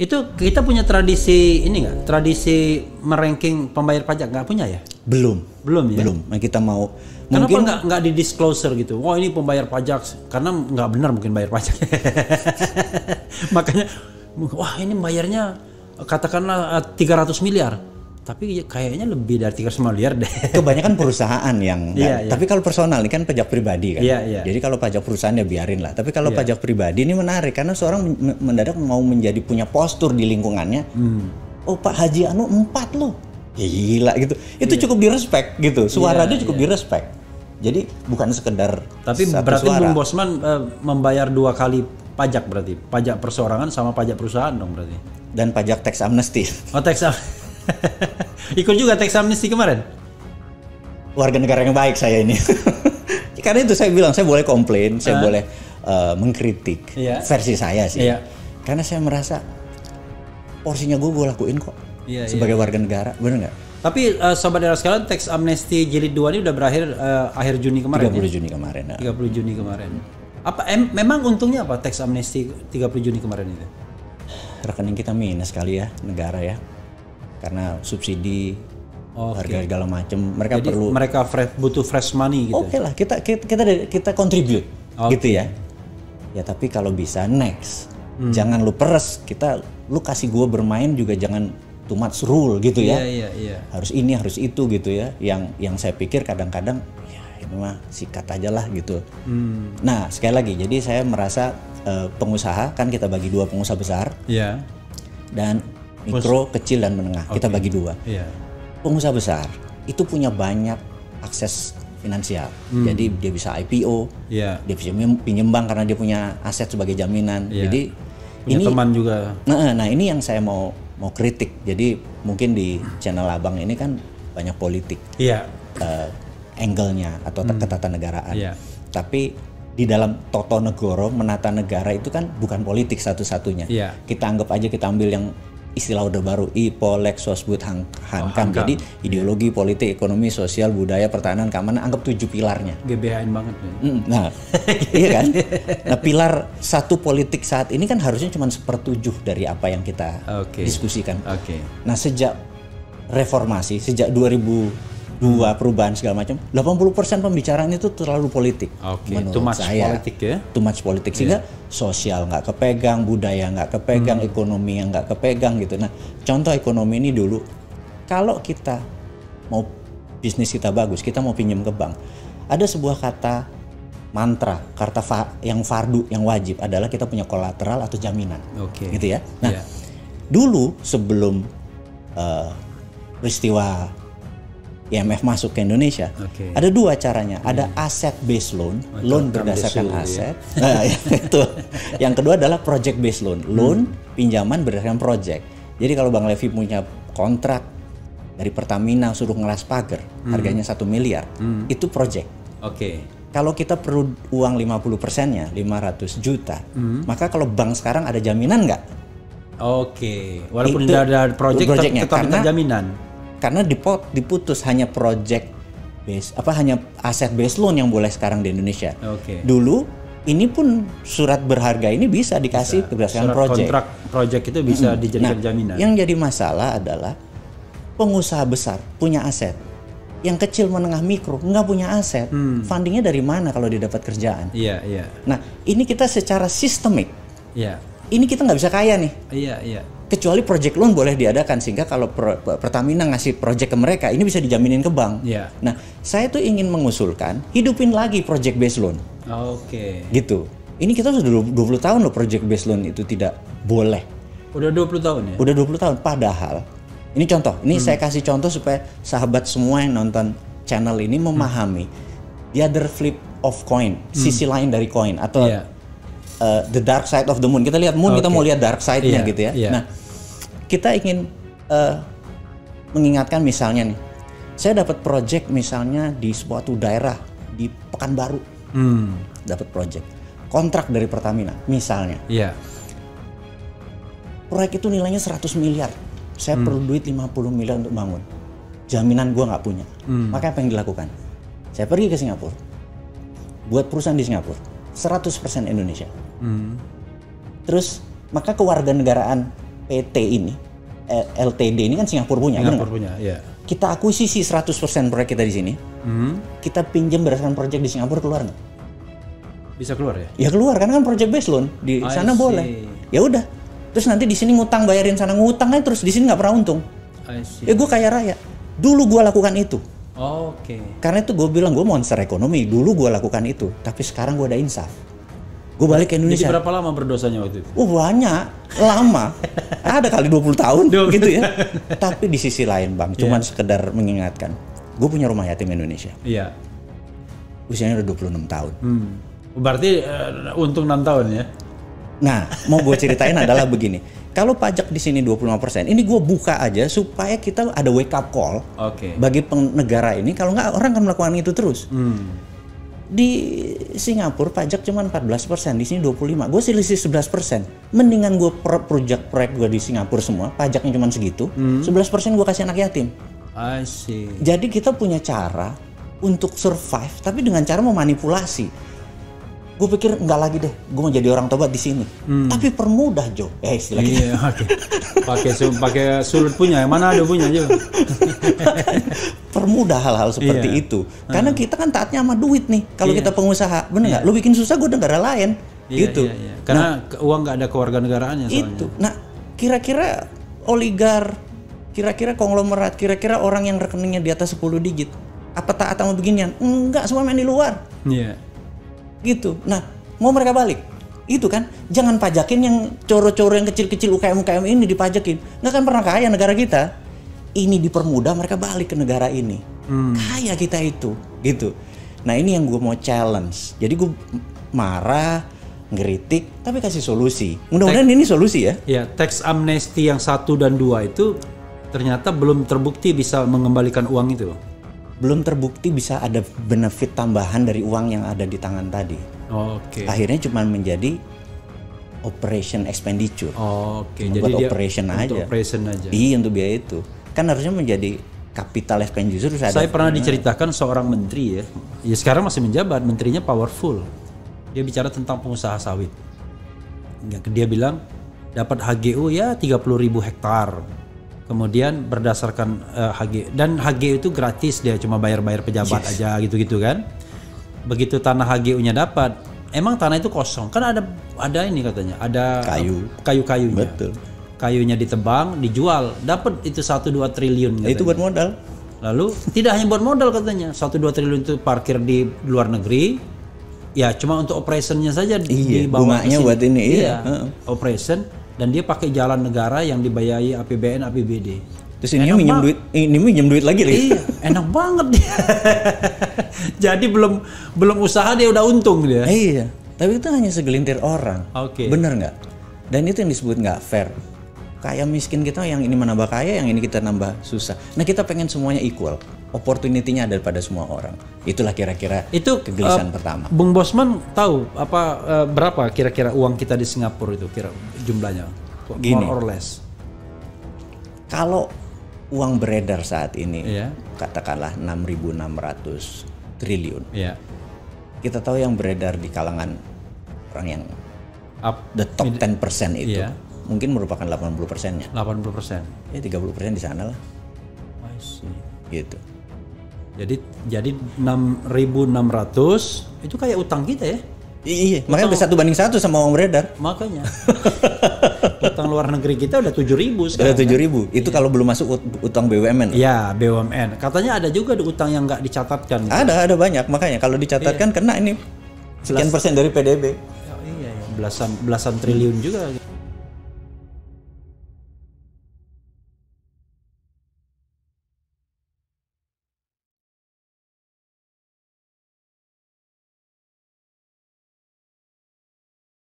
Itu kita punya tradisi ini nggak? Tradisi meranking pembayar pajak nggak punya ya? Belum Ya. Belum. Nah, kita mau Kenapa mungkin nggak di disclosure gitu? Wah ini pembayar pajak, karena nggak benar mungkin bayar pajak. Makanya, wah ini bayarnya katakanlah 300 miliar. Tapi kayaknya lebih dari 300 miliar deh. kebanyakan perusahaan yang Iya, iya. Tapi kalau personal ini kan pajak pribadi kan. Iya, iya. Jadi kalau pajak perusahaan ya biarin lah. Tapi kalau pajak pribadi ini menarik karena seorang mendadak mau menjadi punya postur di lingkungannya. Oh Pak Haji Anu 4 loh. Ya gila gitu. Itu cukup direspek gitu. Suara dia cukup direspek. Jadi bukan sekedar Tapi satu berarti suara. Bung Bosman membayar 2 kali pajak berarti. Pajak perseorangan sama pajak perusahaan dong berarti. Dan pajak tax amnesty. Oh tax ikut juga tax amnesty kemarin? Warga negara yang baik saya ini. Karena itu saya bilang saya boleh komplain, saya boleh mengkritik versi saya sih. Iya. Karena saya merasa porsinya gue lakuin kok Iya, sebagai warga negara, bener nggak? Tapi sobat daerah sekalian, tax amnesty jilid 2 ini udah berakhir akhir Juni kemarin. 30 Juni kemarin. Ya. 30 Juni kemarin. Apa memang untungnya apa tax amnesty 30 Juni kemarin itu? Rekening kita minus kali ya negara ya. Karena subsidi harga segala macam, mereka Jadi perlu mereka butuh fresh money gitu. Oke lah, kita contribute gitu ya. Ya tapi kalau bisa next. Jangan lu peres, lu kasih gua bermain juga jangan too much rule gitu ya. Iya. Harus ini, harus itu gitu ya. Yang saya pikir kadang-kadang ya ini mah sikat aja lah gitu. Nah, sekali lagi jadi saya merasa pengusaha kan kita bagi 2 pengusaha besar. Iya. Dan mikro, kecil dan menengah. Kita bagi 2. Iya. Pengusaha besar itu punya banyak akses finansial. Jadi dia bisa IPO, dia bisa pinjam bank karena dia punya aset sebagai jaminan. Jadi punya ini teman juga. Nah, ini yang saya mau kritik. Jadi mungkin di channel Abang ini kan banyak politik. Iya. Angle-nya atau ketatanegaraan. Iya. Tapi di dalam Toto Negoro menata negara itu kan bukan politik satu-satunya. Iya. Kita anggap aja kita ambil yang istilah udah baru IPO, Lex, Sosbud, Hankam. Jadi ideologi, politik, ekonomi, sosial, budaya, pertahanan, keamanan, anggap 7 pilarnya. GBHN banget ya. Nah, iya kan? Nah, pilar satu politik saat ini kan harusnya cuma 1/7 dari apa yang kita diskusikan. Nah, sejak reformasi, sejak 2002 perubahan segala macam, 80% pembicaraan itu terlalu politik. Menurut saya, politik ya? Too much politik sehingga sosial nggak kepegang, budaya nggak kepegang, ekonomi yang nggak kepegang gitu. Nah, contoh ekonomi ini dulu, kalau kita mau bisnis kita bagus, kita mau pinjam ke bank, ada sebuah kata mantra, yang fardu, yang wajib adalah kita punya kolateral atau jaminan, gitu ya. Nah, dulu sebelum peristiwa IMF masuk ke Indonesia, ada 2 caranya. Ada asset based loan, loan berdasarkan aset. Nah, itu. Yang kedua adalah project based loan, loan pinjaman berdasarkan project. Jadi kalau Bang Levi punya kontrak dari Pertamina suruh ngelas pagar, harganya 1 miliar, itu project. Kalau kita perlu uang 50%-nya, 500 juta, maka kalau bank sekarang ada jaminan nggak? Walaupun tidak ada project tetap ada jaminan. Karena diputus hanya project base, hanya aset base loan yang boleh sekarang di Indonesia. Dulu ini pun surat berharga ini bisa dikasih berdasarkan project. Kontrak project itu bisa dijadikan jaminan. Yang jadi masalah adalah pengusaha besar punya aset, yang kecil, menengah, mikro nggak punya aset. Fundingnya dari mana kalau dia dapat kerjaan? Nah, ini kita secara sistemik. Ini kita nggak bisa kaya nih. Kecuali project loan boleh diadakan sehingga kalau Pertamina ngasih project ke mereka ini bisa dijaminin ke bank. Nah, saya tuh ingin mengusulkan hidupin lagi project based loan. Gitu. Ini kita sudah 20 tahun loh project based loan itu tidak boleh. Udah 20 tahun ya? Udah 20 tahun. Padahal ini contoh. Ini saya kasih contoh supaya sahabat semua yang nonton channel ini memahami the other flip of coin, sisi lain dari koin atau the dark side of the moon. Kita lihat moon, kita mau lihat dark side-nya gitu ya. Nah, kita ingin mengingatkan misalnya nih, saya dapat project misalnya di suatu daerah di Pekanbaru, dapat project, kontrak dari Pertamina misalnya. Proyek itu nilainya 100 miliar, saya perlu duit 50 miliar untuk bangun, jaminan gua nggak punya. Maka apa yang dilakukan? Saya pergi ke Singapura, buat perusahaan di Singapura, 100% Indonesia. Terus maka kewarganegaraan PT ini, LTD ini kan Singapura punya, Singapura punya, ya. Kita akuisisi 100% proyek kita di sini. Kita pinjam berdasarkan proyek di Singapura, keluar nggak? Bisa keluar ya? Ya keluar, karena kan project based loan di sana boleh. Ya udah. Terus nanti di sini ngutang, bayarin sana ngutang aja, terus di sini nggak pernah untung. Ya gue kaya raya. Dulu gue lakukan itu. Karena itu gue bilang gue monster ekonomi. Dulu gue lakukan itu, tapi sekarang gue ada insaf. Gue balik ke Indonesia. Jadi berapa lama berdosanya waktu itu? Banyak, lama. Ada kali 20 tahun gitu ya. Tapi di sisi lain Bang, cuman sekedar mengingatkan. Gue punya rumah yatim Indonesia. Iya. Usianya udah 26 tahun. Berarti untung 6 tahun ya? Nah, mau gue ceritain adalah begini. Kalau pajak di sini 25%, ini gue buka aja supaya kita ada wake up call bagi negara ini. Kalau nggak, orang akan melakukan itu terus. Di Singapura pajak cuma 14%, di sini 25%. Gue selisih 11%. Mendingan gue proyek gue di Singapura semua, pajaknya cuma segitu, 11% gue kasih anak yatim. I see. Jadi kita punya cara untuk survive, tapi dengan cara memanipulasi. Gue pikir enggak lagi deh, gue mau jadi orang tobat di sini. Tapi permudah Jo, istilahnya. Iya, pakai sulut punya, mana ada punya Jo. Permudah hal-hal seperti itu. Karena kita kan taatnya sama duit nih. Kalau kita pengusaha, bener nggak? Lu bikin susah, gue negara lain. Gitu. Karena uang nggak ada kewarganegaraannya soalnya. Itu. Nah, kira-kira oligar, kira-kira konglomerat, kira-kira orang yang rekeningnya di atas 10 digit, apa taat sama beginian? Enggak, semua main di luar. Gitu. Nah, mau mereka balik? Itu kan, jangan pajakin yang coro-coro yang kecil-kecil UKM-UKM ini dipajakin. Nggak akan pernah kaya negara kita. Ini dipermudah mereka balik ke negara ini. Kaya kita itu, gitu. Nah, ini yang gue mau challenge. Jadi gue marah, ngeritik, tapi kasih solusi. Mudah-mudahan ini solusi ya. Ya, tax amnesty yang 1 dan 2 itu ternyata belum terbukti bisa mengembalikan uang itu. Belum terbukti bisa ada benefit tambahan dari uang yang ada di tangan tadi. Akhirnya cuma menjadi operation expenditure. Jadi buat dia operation aja. Iya, untuk biaya itu. Kan harusnya menjadi capital expenditure. Saya pernah diceritakan seorang menteri ya sekarang masih menjabat, menterinya powerful. Dia bicara tentang pengusaha sawit. Dia bilang dapat HGU ya 30.000 hektar. Kemudian berdasarkan HG, dan HGU itu gratis, dia cuma bayar-bayar pejabat aja gitu-gitu kan. Begitu tanah HGU-nya dapat, emang tanah itu kosong kan, ada ini katanya, ada kayu-kayunya. Betul. Kayunya ditebang, dijual, dapat itu 1-2 triliun katanya. Itu buat modal. Lalu tidak hanya buat modal katanya, 1-2 triliun itu parkir di luar negeri. Ya cuma untuk operationnya saja dibawa ke sini. Buat ini operation. Dan dia pakai jalan negara yang dibayari APBN, APBD. Terus ini minjem duit lagi. Iya, enak banget dia. Jadi belum usaha dia udah untung dia. Iya, tapi itu hanya segelintir orang. Bener nggak? Dan itu yang disebut nggak fair. Kaya miskin kita, yang ini menambah kaya, yang ini kita nambah susah. Nah, kita pengen semuanya equal. Opportunity-nya ada pada semua orang. Itulah kira-kira itu kegelisahan pertama. Bung Bosman tahu berapa kira-kira uang kita di Singapura itu jumlahnya? Gini, more or less. Kalau uang beredar saat ini katakanlah 6.600 triliun. Kita tahu yang beredar di kalangan orang yang the top 10% itu mungkin merupakan 80%-nya. 80%. Ya 30% di sana lah. I see. Gitu. Jadi 6.600 itu kayak utang kita ya? Iya, makanya udah 1:1 sama uang beredar. Makanya. Utang luar negeri kita udah 7.000 sekarang. Udah 7.000. Itu kalau belum masuk utang BUMN. Iya, BUMN. Katanya ada juga utang yang nggak dicatatkan. Ada banyak. Makanya kalau dicatatkan kena ini sekian persen dari PDB. Iya, belasan triliun juga.